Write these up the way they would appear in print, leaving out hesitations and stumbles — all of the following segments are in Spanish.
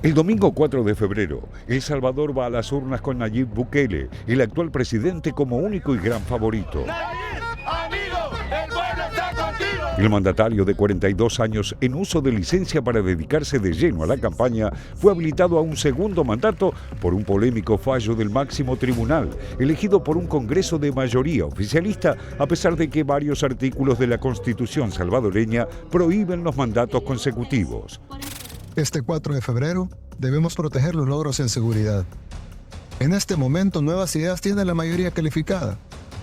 El domingo 4 de febrero, El Salvador va a las urnas con Nayib Bukele, el actual presidente, como único y gran favorito. Nayib, amigo, el pueblo está contigo. El mandatario de 42 años, en uso de licencia para dedicarse de lleno a la campaña, fue habilitado a un segundo mandato por un polémico fallo del máximo tribunal, elegido por un Congreso de mayoría oficialista, a pesar de que varios artículos de la Constitución salvadoreña prohíben los mandatos consecutivos. Este 4 de febrero debemos proteger los logros en seguridad. En este momento, Nuevas Ideas tiene la mayoría calificada,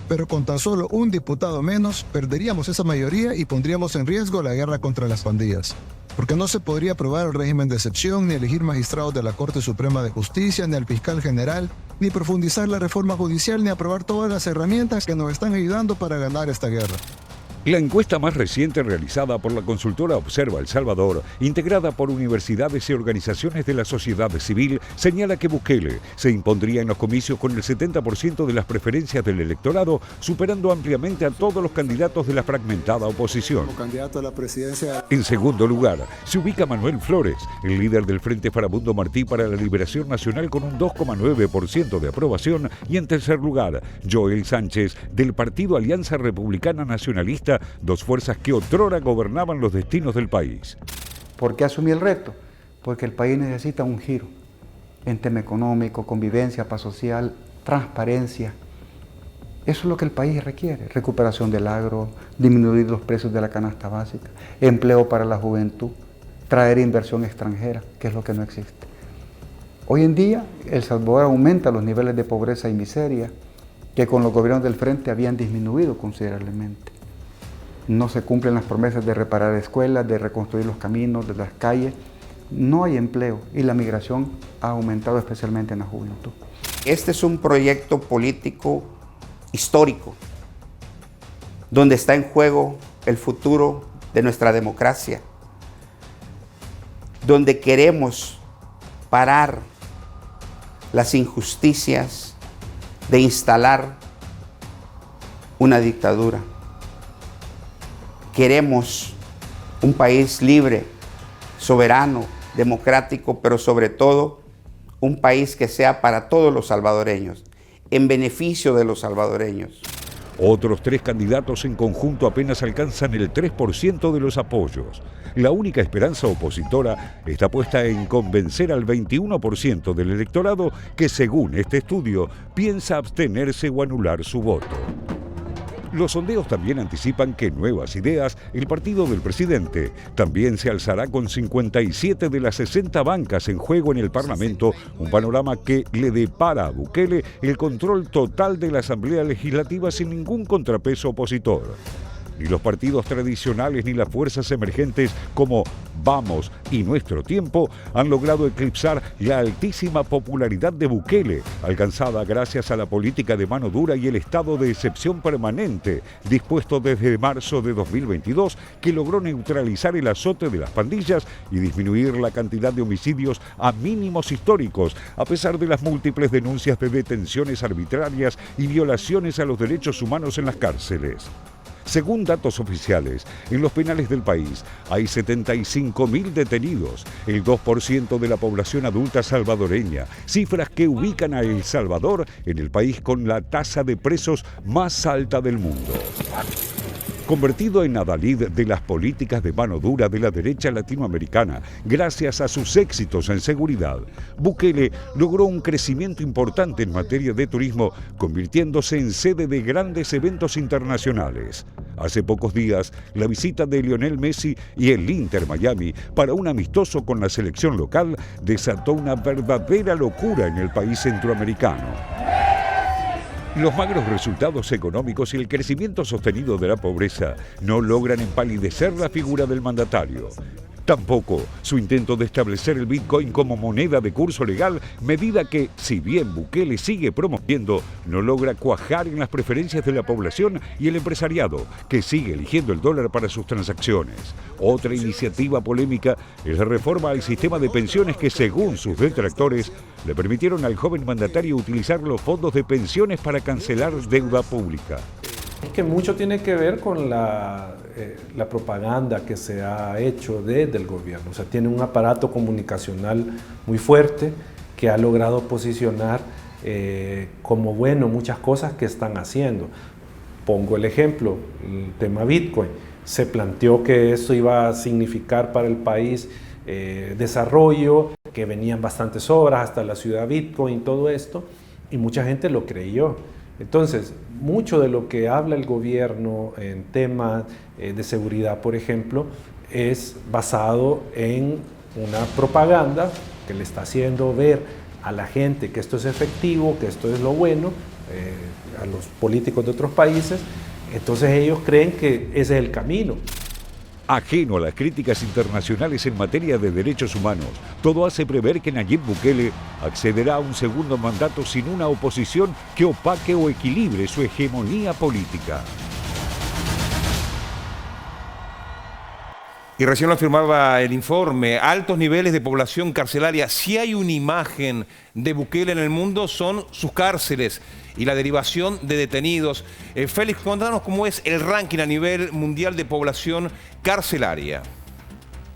pero con tan solo un diputado menos, perderíamos esa mayoría y pondríamos en riesgo la guerra contra las pandillas. Porque no se podría aprobar el régimen de excepción, ni elegir magistrados de la Corte Suprema de Justicia, ni al fiscal general, ni profundizar la reforma judicial, ni aprobar todas las herramientas que nos están ayudando para ganar esta guerra. La encuesta más reciente realizada por la consultora Observa El Salvador, integrada por universidades y organizaciones de la sociedad civil, señala que Bukele se impondría en los comicios con el 70% de las preferencias del electorado, superando ampliamente a todos los candidatos de la fragmentada oposición. Como candidato a la presidencia. En segundo lugar, se ubica Manuel Flores, el líder del Frente Farabundo Martí para la Liberación Nacional, con un 2,9% de aprobación, y en tercer lugar, Joel Sánchez, del Partido Alianza Republicana Nacionalista, dos fuerzas que otrora gobernaban los destinos del país. ¿Por qué asumí el reto? Porque el país necesita un giro en tema económico, convivencia, paz social, transparencia. Eso es lo que el país requiere: recuperación del agro, disminuir los precios de la canasta básica, empleo para la juventud, traer inversión extranjera, que es lo que no existe. Hoy en día, El Salvador aumenta los niveles de pobreza y miseria que con los gobiernos del frente habían disminuido considerablemente. No se cumplen las promesas de reparar escuelas, de reconstruir los caminos, de las calles. No hay empleo y la migración ha aumentado, especialmente en la juventud. Este es un proyecto político histórico, donde está en juego el futuro de nuestra democracia, donde queremos parar las injusticias de instalar una dictadura. Queremos un país libre, soberano, democrático, pero sobre todo un país que sea para todos los salvadoreños, en beneficio de los salvadoreños. Otros tres candidatos en conjunto apenas alcanzan el 3% de los apoyos. La única esperanza opositora está puesta en convencer al 21% del electorado que, según este estudio, piensa abstenerse o anular su voto. Los sondeos también anticipan que Nuevas Ideas, el partido del presidente, también se alzará con 57 de las 60 bancas en juego en el Parlamento, un panorama que le depara a Bukele el control total de la Asamblea Legislativa sin ningún contrapeso opositor. Ni los partidos tradicionales ni las fuerzas emergentes como Vamos y Nuestro Tiempo han logrado eclipsar la altísima popularidad de Bukele, alcanzada gracias a la política de mano dura y el estado de excepción permanente, dispuesto desde marzo de 2022, que logró neutralizar el azote de las pandillas y disminuir la cantidad de homicidios a mínimos históricos, a pesar de las múltiples denuncias de detenciones arbitrarias y violaciones a los derechos humanos en las cárceles. Según datos oficiales, en los penales del país hay 75.000 detenidos, el 2% de la población adulta salvadoreña, cifras que ubican a El Salvador en el país con la tasa de presos más alta del mundo. Convertido en adalid de las políticas de mano dura de la derecha latinoamericana, gracias a sus éxitos en seguridad, Bukele logró un crecimiento importante en materia de turismo, convirtiéndose en sede de grandes eventos internacionales. Hace pocos días, la visita de Lionel Messi y el Inter Miami para un amistoso con la selección local desató una verdadera locura en el país centroamericano. Los magros resultados económicos y el crecimiento sostenido de la pobreza no logran empalidecer la figura del mandatario. Tampoco su intento de establecer el Bitcoin como moneda de curso legal, medida que, si bien Bukele sigue promoviendo, no logra cuajar en las preferencias de la población y el empresariado, que sigue eligiendo el dólar para sus transacciones. Otra iniciativa polémica es la reforma al sistema de pensiones que, según sus detractores, le permitieron al joven mandatario utilizar los fondos de pensiones para cancelar deuda pública. Es que mucho tiene que ver con la propaganda que se ha hecho desde el gobierno. O sea, tiene un aparato comunicacional muy fuerte que ha logrado posicionar como bueno muchas cosas que están haciendo. Pongo el ejemplo, el tema Bitcoin. Se planteó que eso iba a significar para el país desarrollo, que venían bastantes obras hasta la ciudad Bitcoin, todo esto, y mucha gente lo creyó. Entonces, mucho de lo que habla el gobierno en temas de seguridad, por ejemplo, es basado en una propaganda que le está haciendo ver a la gente que esto es efectivo, que esto es lo bueno, a los políticos de otros países. Entonces ellos creen que ese es el camino. Ajeno a las críticas internacionales en materia de derechos humanos, todo hace prever que Nayib Bukele accederá a un segundo mandato sin una oposición que opaque o equilibre su hegemonía política. Y recién lo afirmaba el informe, altos niveles de población carcelaria. Si hay una imagen de Bukele en el mundo, son sus cárceles y la derivación de detenidos. Félix, contanos cómo es el ranking a nivel mundial de población carcelaria.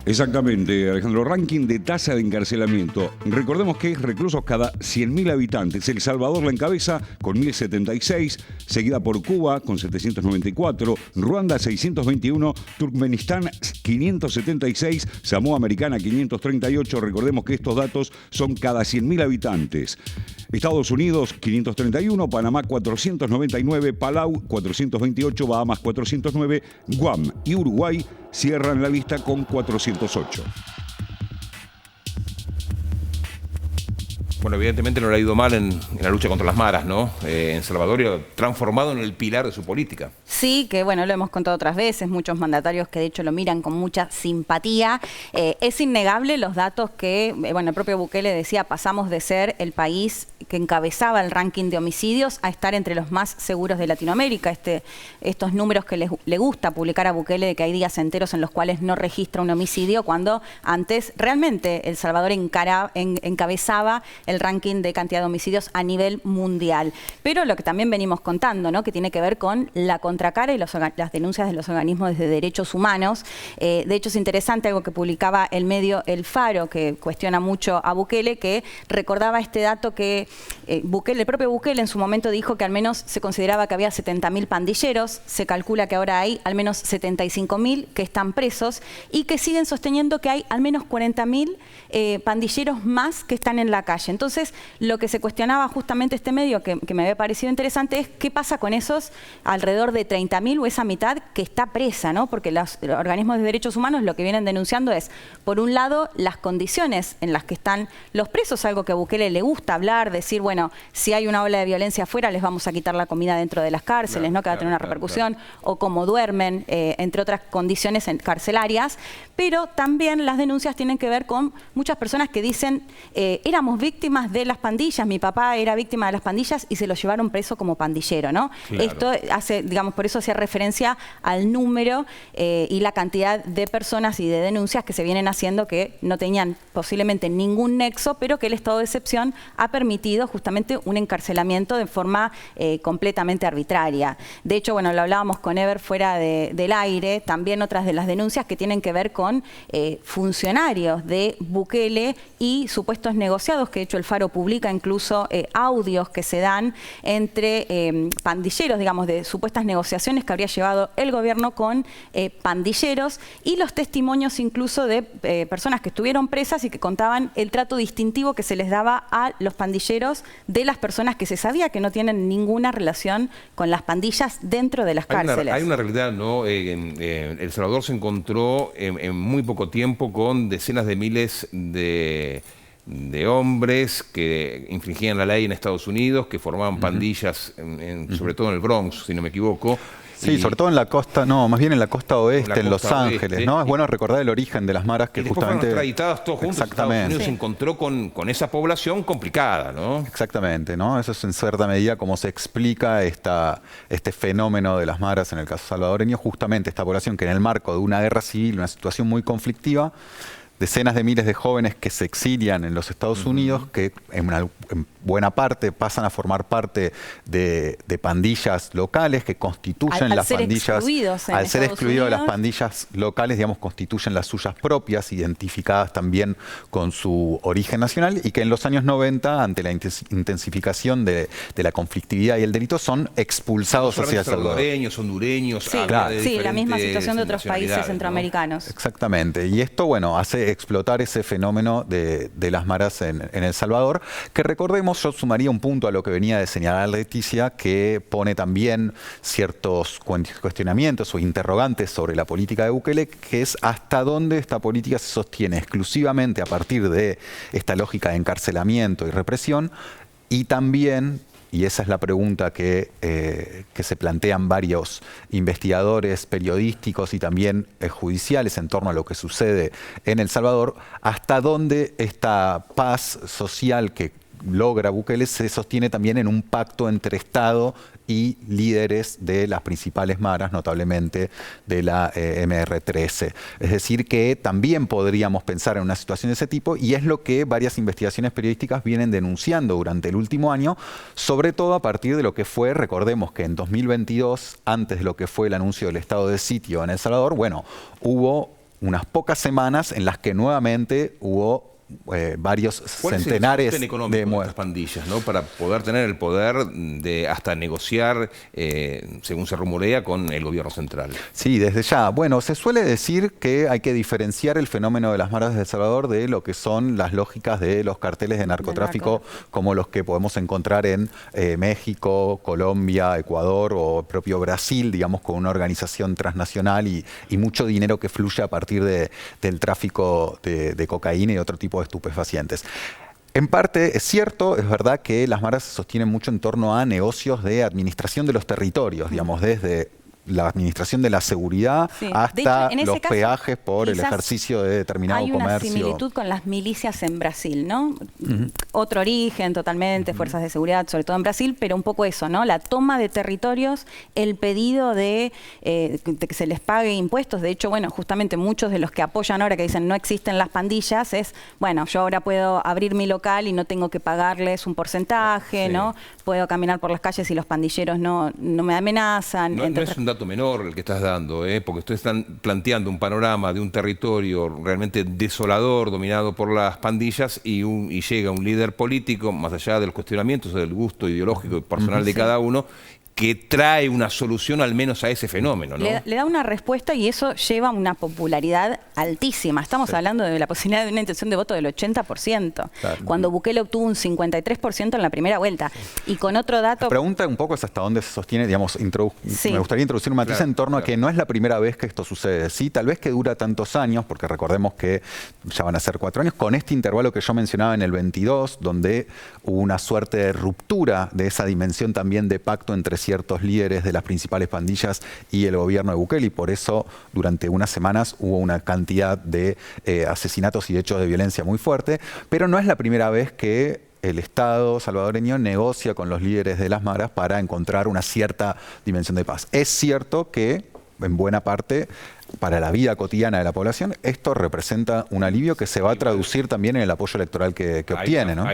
Exactamente, Alejandro. Ranking de tasa de encarcelamiento. Recordemos que es reclusos cada 100.000 habitantes. El Salvador la encabeza con 1.076, seguida por Cuba con 794, Ruanda 621, Turkmenistán 576, Samoa Americana 538. Recordemos que estos datos son cada 100.000 habitantes. Estados Unidos 531, Panamá 499, Palau 428, Bahamas 409, Guam y Uruguay cierran la lista con 408. Bueno, evidentemente no le ha ido mal en la lucha contra las maras, ¿no? En Salvador y transformado en el pilar de su política. Sí, que bueno, lo hemos contado otras veces, muchos mandatarios que de hecho lo miran con mucha simpatía. Es innegable los datos que, bueno, el propio Bukele decía, pasamos de ser el país que encabezaba el ranking de homicidios a estar entre los más seguros de Latinoamérica. Estos números que le gusta publicar a Bukele, de que hay días enteros en los cuales no registra un homicidio, cuando antes realmente El Salvador encabezaba el ranking de cantidad de homicidios a nivel mundial. Pero lo que también venimos contando, ¿no?, que tiene que ver con la contracara y las denuncias de los organismos de derechos humanos. De hecho, es interesante algo que publicaba el medio El Faro, que cuestiona mucho a Bukele, que recordaba este dato que el propio Bukele en su momento dijo que al menos se consideraba que había 70.000 pandilleros, se calcula que ahora hay al menos 75.000 que están presos y que siguen sosteniendo que hay al menos 40.000 pandilleros más que están en la calle. Entonces, lo que se cuestionaba justamente este medio, que me había parecido interesante, es qué pasa con esos alrededor de 30.000 o esa mitad que está presa, ¿no? Porque los organismos de derechos humanos lo que vienen denunciando es, por un lado, las condiciones en las que están los presos, algo que a Bukele le gusta hablar, decir, bueno, si hay una ola de violencia afuera, les vamos a quitar la comida dentro de las cárceles, ¿no?, que va a tener una repercusión, o cómo duermen, entre otras condiciones carcelarias. Pero también las denuncias tienen que ver con muchas personas que dicen, éramos víctimas de las pandillas, mi papá era víctima de las pandillas y se lo llevaron preso como pandillero, ¿no? Claro. Esto hace, digamos, por eso hacía referencia al número y la cantidad de personas y de denuncias que se vienen haciendo que no tenían posiblemente ningún nexo, pero que el estado de excepción ha permitido justamente un encarcelamiento de forma completamente arbitraria. De hecho, bueno, lo hablábamos con Ever fuera del aire, también otras de las denuncias que tienen que ver con funcionarios de Bukele y supuestos negociados, que de hecho el Faro publica incluso audios que se dan entre pandilleros, digamos, de supuestas negociaciones que habría llevado el gobierno con pandilleros, y los testimonios incluso de personas que estuvieron presas y que contaban el trato distintivo que se les daba a los pandilleros de las personas que se sabía que no tienen ninguna relación con las pandillas dentro de las cárceles. Hay una realidad, ¿no? El Salvador se encontró en muy poco tiempo con decenas de miles de hombres que infringían la ley en Estados Unidos, que formaban pandillas, sobre todo en el Bronx, si no me equivoco. Sí, sobre todo en la costa, no, más bien en la costa oeste, en Los Ángeles, ¿no? Es bueno recordar el origen de las maras que justamente... fueron extraditadas todos juntos. Exactamente. Estados Unidos se encontró con esa población complicada, ¿no? Exactamente, ¿no? Eso es en cierta medida como se explica este fenómeno de las maras en el caso salvadoreño, justamente esta población que en el marco de una guerra civil, una situación muy conflictiva, decenas de miles de jóvenes que se exilian en los Estados Unidos, que en buena parte pasan a formar parte de pandillas locales que constituyen las pandillas, al ser excluidos de las pandillas locales, digamos, constituyen las suyas propias, identificadas también con su origen nacional, y que en los años 90, ante la intensificación de la conflictividad y el delito, son expulsados hacia El Salvador. Salvadoreños, hondureños, sí, claro. Sí, la misma situación de otros países centroamericanos. ¿No? Exactamente. Y esto, bueno, hace explotar ese fenómeno de las maras en El Salvador, que recordemos, yo sumaría un punto a lo que venía de señalar Leticia, que pone también ciertos cuestionamientos o interrogantes sobre la política de Bukele, que es hasta dónde esta política se sostiene exclusivamente a partir de esta lógica de encarcelamiento y represión, y también, y esa es la pregunta que se plantean varios investigadores periodísticos y también judiciales en torno a lo que sucede en El Salvador, hasta dónde esta paz social que logra Bukele se sostiene también en un pacto entre Estado y líderes de las principales maras, notablemente de la MR13. Es decir, que también podríamos pensar en una situación de ese tipo, y es lo que varias investigaciones periodísticas vienen denunciando durante el último año, sobre todo a partir de lo que fue, recordemos que en 2022, antes de lo que fue el anuncio del estado de sitio en El Salvador, bueno, hubo unas pocas semanas en las que nuevamente hubo varios centenares de muertes. Pandillas, ¿no? Para poder tener el poder de hasta negociar, según se rumorea, con el gobierno central. Sí, desde ya. Bueno, se suele decir que hay que diferenciar el fenómeno de las maras de El Salvador de lo que son las lógicas de los carteles de narcotráfico, como los que podemos encontrar en México, Colombia, Ecuador o propio Brasil, digamos, con una organización transnacional y mucho dinero que fluye a partir del tráfico de cocaína y otro tipo de estupefacientes. En parte es cierto, es verdad que las maras se sostienen mucho en torno a negocios de administración de los territorios, digamos, desde la administración de la seguridad hasta de hecho, los peajes por el ejercicio de determinado comercio. Hay una similitud con las milicias en Brasil, ¿no? Otro origen totalmente, fuerzas de seguridad, sobre todo en Brasil, pero un poco eso, ¿no? La toma de territorios, el pedido de que se les pague impuestos. De hecho, bueno, justamente muchos de los que apoyan ahora, que dicen no existen las pandillas, es, bueno, yo ahora puedo abrir mi local y no tengo que pagarles un porcentaje, ¿no? Puedo caminar por las calles y los pandilleros no me amenazan. No es un dato menor el que estás dando, porque ustedes están planteando un panorama de un territorio realmente desolador, dominado por las pandillas, y llega un líder político, más allá de los cuestionamientos del gusto ideológico y personal de cada uno, que trae una solución al menos a ese fenómeno, ¿no? Le da una respuesta, y eso lleva a una popularidad altísima. Estamos hablando de la posibilidad de una intención de voto del 80%, cuando Bukele obtuvo un 53% en la primera vuelta. Y con otro dato... La pregunta un poco es hasta dónde se sostiene, digamos, me gustaría introducir un matiz en torno a que no es la primera vez que esto sucede. Sí, tal vez que dura tantos años, porque recordemos que ya van a ser 4 años, con este intervalo que yo mencionaba en el 22, donde hubo una suerte de ruptura de esa dimensión también de pacto entre ciertos líderes de las principales pandillas y el gobierno de Bukele, y por eso durante unas semanas hubo una cantidad de asesinatos y hechos de violencia muy fuerte, pero no es la primera vez que el Estado salvadoreño negocia con los líderes de las maras para encontrar una cierta dimensión de paz. Es cierto que, en buena parte, para la vida cotidiana de la población, esto representa un alivio que se va a traducir también en el apoyo electoral que obtiene, ¿no?